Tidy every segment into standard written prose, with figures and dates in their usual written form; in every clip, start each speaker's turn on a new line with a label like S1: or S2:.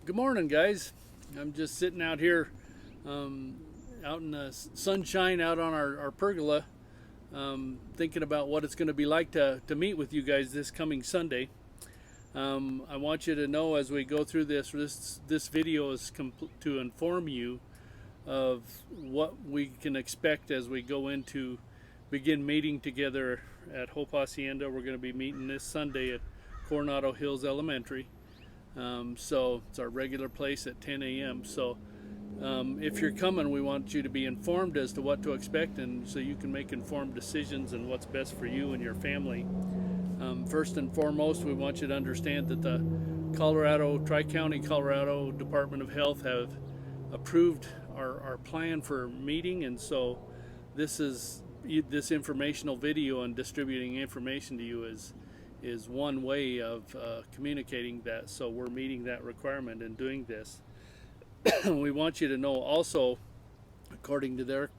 S1: Good morning, guys. I'm just sitting out here, um, out in the sunshine, out on our pergola, thinking about what it's going to be like to meet with you guys this coming Sunday. I want you to know as we go through this video is to inform you of what we can expect as we go into begin meeting together at Hope Hacienda. We're going to be meeting this Sunday at Coronado Hills Elementary. So it's our regular place at 10 a.m. So if you're coming, we want you to be informed as to what to expect, and so you can make informed decisions and what's best for you and your family. First and foremost, we want you to understand that the Tri-County Colorado Department of Health have approved our plan for meeting, and so this informational video and distributing information to you is one way of communicating that. So we're meeting that requirement and doing this. We want you to know also, according to their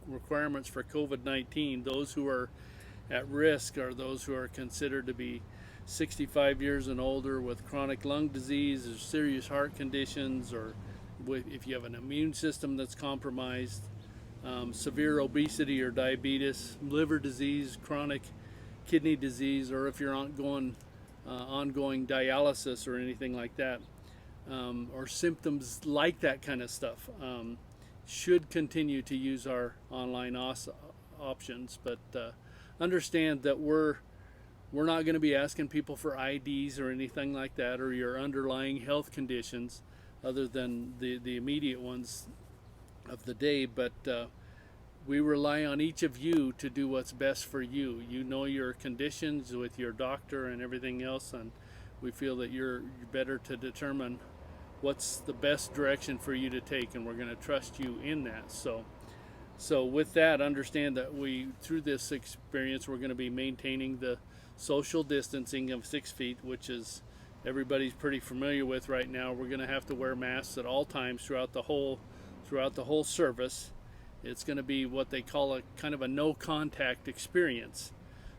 S1: requirements for COVID-19, those who are at risk are those who are considered to be 65 years and older with chronic lung disease or serious heart conditions, or if you have an immune system that's compromised, severe obesity or diabetes, liver disease, chronic kidney disease, or if you're ongoing dialysis or anything like that, or symptoms like that kind of stuff, should continue to use our online options. But understand that we're not going to be asking people for IDs or anything like that, or your underlying health conditions, other than the immediate ones of the day. But we rely on each of you to do what's best for you. You know your conditions with your doctor and everything else, and we feel that you're better to determine what's the best direction for you to take, and we're going to trust you in that. So with that, understand that through this experience, we're going to be maintaining the social distancing of 6 feet, which is everybody's pretty familiar with right now. We're going to have to wear masks at all times throughout the whole service. It's going to be what they call a kind of a no contact experience.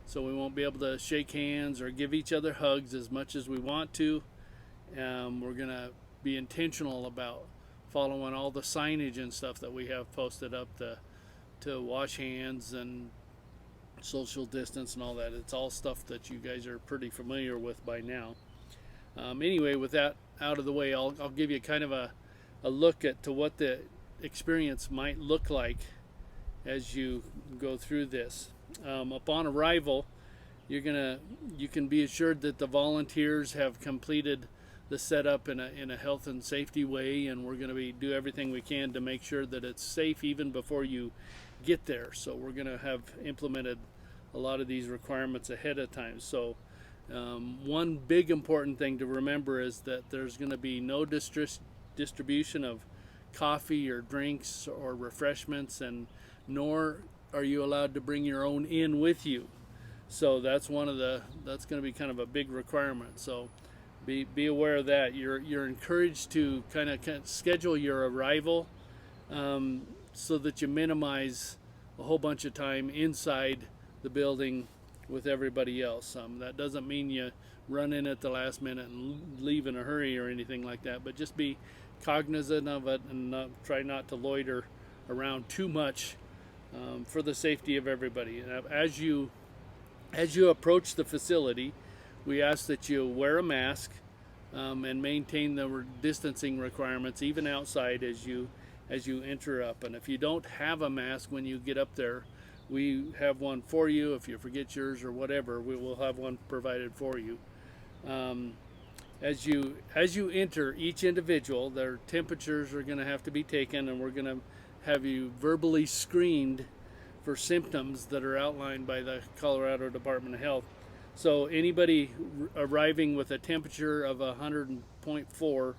S1: So we won't be able to shake hands or give each other hugs as much as we want to. We're going to be intentional about following all the signage and stuff that we have posted up to wash hands and social distance and all that. It's all stuff that you guys are pretty familiar with by now. Anyway, with that out of the way, I'll give you kind of a look at to what the experience might look like as you go through this. Upon arrival, you can be assured that the volunteers have completed the setup in a health and safety way, and we're going to do everything we can to make sure that it's safe even before you get there. So we're going to have implemented a lot of these requirements ahead of time. So one big important thing to remember is that there's going to be no distribution of coffee or drinks or refreshments, and nor are you allowed to bring your own in with you. So that's going to be kind of a big requirement. So be aware of that. You're encouraged to kind of schedule your arrival, so that you minimize a whole bunch of time inside the building with everybody else. That doesn't mean you run in at the last minute and leave in a hurry or anything like that, but just be cognizant of it and try not to loiter around too much, for the safety of everybody. And as you approach the facility, we ask that you wear a mask, and maintain the distancing requirements even outside as you enter up. And if you don't have a mask when you get up there, we have one for you. If you forget yours or whatever, we will have one provided for you. As you enter each individual, their temperatures are going to have to be taken, and we're going to have you verbally screened for symptoms that are outlined by the Colorado Department of Health. So anybody arriving with a temperature of 100.4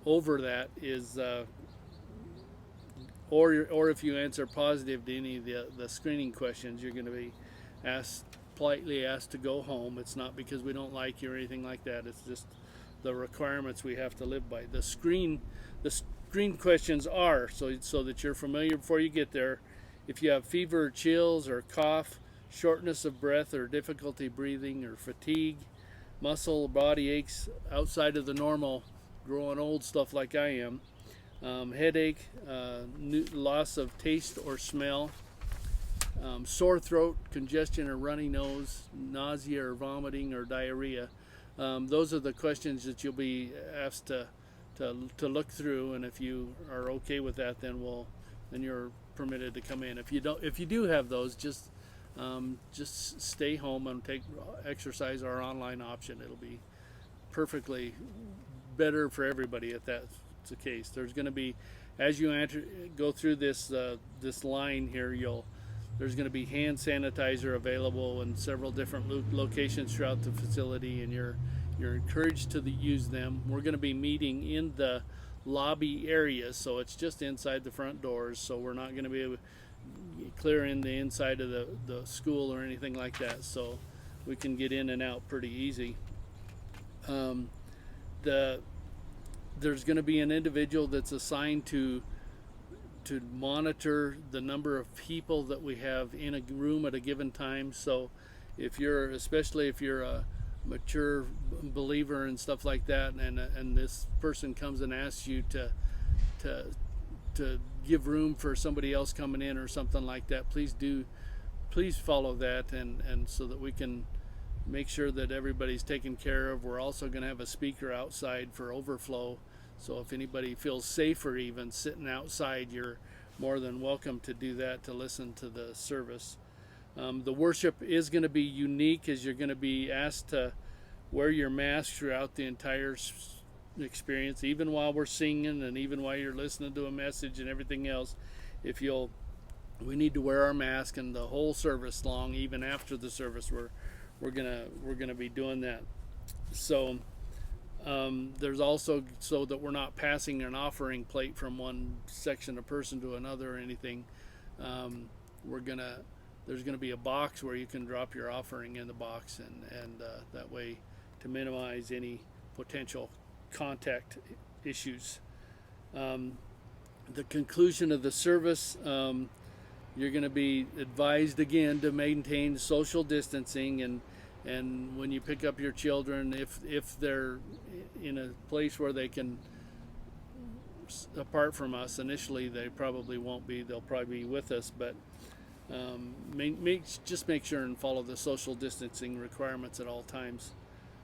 S1: over that is, or if you answer positive to any of the screening questions, you're going to be politely asked to go home. It's not because we don't like you or anything like that. It's just the requirements we have to live by. The screen questions are so that you're familiar before you get there. If you have fever, chills, or cough, shortness of breath or difficulty breathing or fatigue, muscle or body aches outside of the normal growing old stuff like I am. Headache, loss of taste or smell, sore throat, congestion or runny nose, nausea or vomiting or diarrhea. Those are the questions that you'll be asked to look through, and if you are okay with that, then you're permitted to come in. If you do have those, just stay home and exercise our online option. It'll be perfectly better for everybody if that's the case. There's going to be, as you go through this line here, there's going to be hand sanitizer available in several different locations throughout the facility, and you're encouraged to use them. We're going to be meeting in the lobby area, so it's just inside the front doors, so we're not going to be able to clear in the inside of the school or anything like that, so we can get in and out pretty easy. There's going to be an individual that's assigned to monitor the number of people that we have in a room at a given time. So especially if you're a mature believer and stuff like that, and this person comes and asks you to give room for somebody else coming in or something like that, please follow that, and so that we can make sure that everybody's taken care of. We're also going to have a speaker outside for overflow, so if anybody feels safer even sitting outside, you're more than welcome to do that, to listen to the service. The worship is going to be unique, as you're going to be asked to wear your mask throughout the entire experience, even while we're singing and even while you're listening to a message and everything else. We need to wear our mask, and the whole service long, even after the service, we're gonna be doing that. So there's also, so that we're not passing an offering plate from one section of person to another or anything. There's gonna be a box where you can drop your offering in the box, and that way to minimize any potential contact issues. The conclusion of the service, you're going to be advised again to maintain social distancing, and when you pick up your children, if they're in a place where they can, apart from us initially, they probably won't be. They'll probably be with us, but just make sure and follow the social distancing requirements at all times.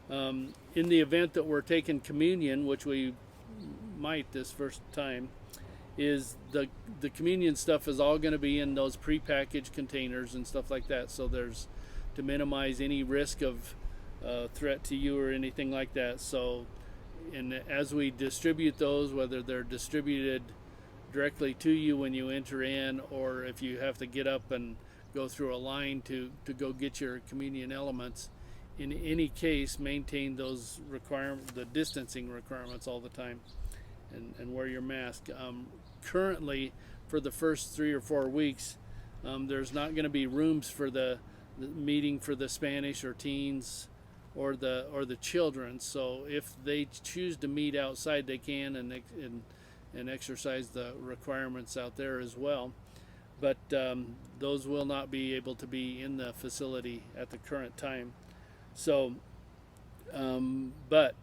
S1: In the event that we're taking communion, which we might this first time, is the communion stuff is all going to be in those prepackaged containers and stuff like that, so there's to minimize any risk of threat to you or anything like that. So, and as we distribute those, whether they're distributed directly to you when you enter in, or if you have to get up and go through a line to go get your communion elements, in any case, maintain those the distancing requirements all the time, and wear your mask. Currently, for the first 3 or 4 weeks, there's not going to be rooms for the meeting for the Spanish or teens or the children. So if they choose to meet outside, they can and exercise the requirements out there as well. But those will not be able to be in the facility at the current time. So, but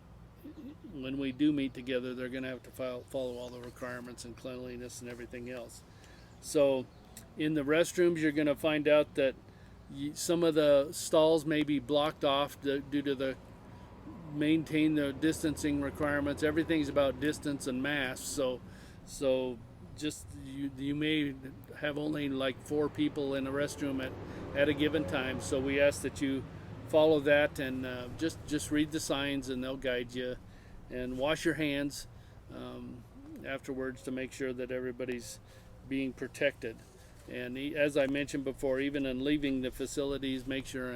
S1: when we do meet together, they're going to have to follow all the requirements and cleanliness and everything else. So, in the restrooms, you're going to find out that some of the stalls may be blocked off due to maintain the distancing requirements. Everything's about distance and masks. So just you may have only like 4 people in a restroom at a given time. So we ask that you follow that, and just read the signs, and they'll guide you, and wash your hands afterwards to make sure that everybody's being protected. And as I mentioned before, even in leaving the facilities, make sure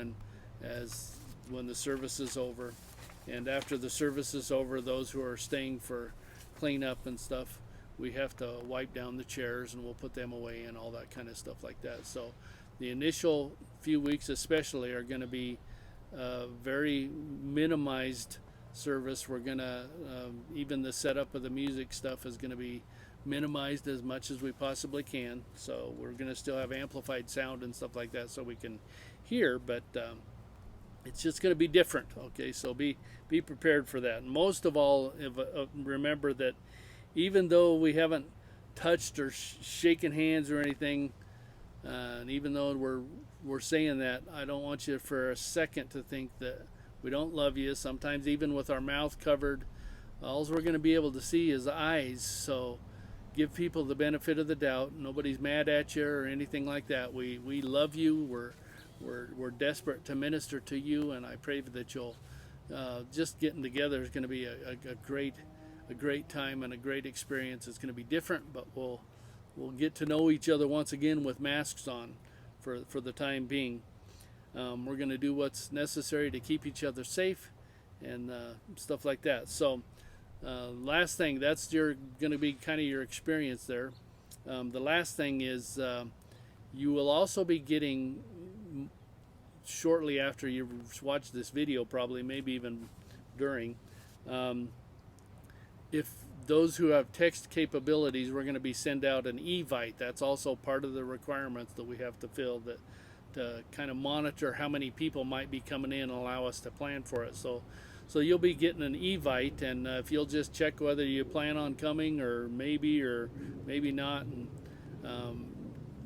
S1: when the service is over, and after the service is over, those who are staying for cleanup and stuff, we have to wipe down the chairs, and we'll put them away and all that kind of stuff like that. So the initial few weeks especially are going to be very minimized service. We're going to, even the setup of the music stuff is going to be minimized as much as we possibly can. So we're going to still have amplified sound and stuff like that so we can hear, but It's just going to be different. Okay, so be prepared for that. And most of all, remember that even though we haven't touched or shaken hands or anything, and even though we're saying that, I don't want you for a second to think that we don't love you. Sometimes even with our mouth covered, all we're going to be able to see is eyes. So give people the benefit of the doubt. Nobody's mad at you or anything like that. We love you. We're desperate to minister to you, and I pray that you'll just getting together is going to be a great time and a great experience. It's going to be different, but we'll get to know each other once again with masks on for the time being. We're going to do what's necessary to keep each other safe and stuff like that. So last thing, that's going to be kind of your experience there. The last thing is you will also be getting, shortly after you watch this video, probably maybe even during, if those who have text capabilities, we're going to be send out an evite. That's also part of the requirements that we have to fill, that to kind of monitor how many people might be coming in and allow us to plan for it. So you'll be getting an evite, and if you'll just check whether you plan on coming or maybe not, and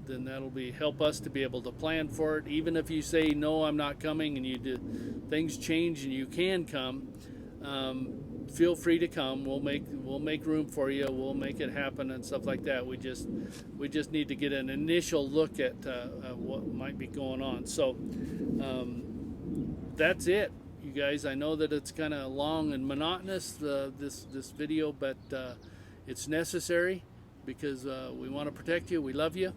S1: then that'll help us to be able to plan for it. Even if you say no, I'm not coming, and things change and you can come, feel free to come. We'll make room for you. We'll make it happen and stuff like that. We just need to get an initial look at what might be going on. So that's it, you guys. I know that it's kind of long and monotonous, this video, but it's necessary because we want to protect you. We love you.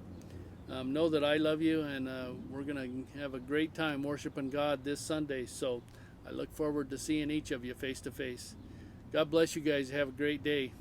S1: Know that I love you, and we're going to have a great time worshiping God this Sunday. So I look forward to seeing each of you face to face. God bless you guys. Have a great day.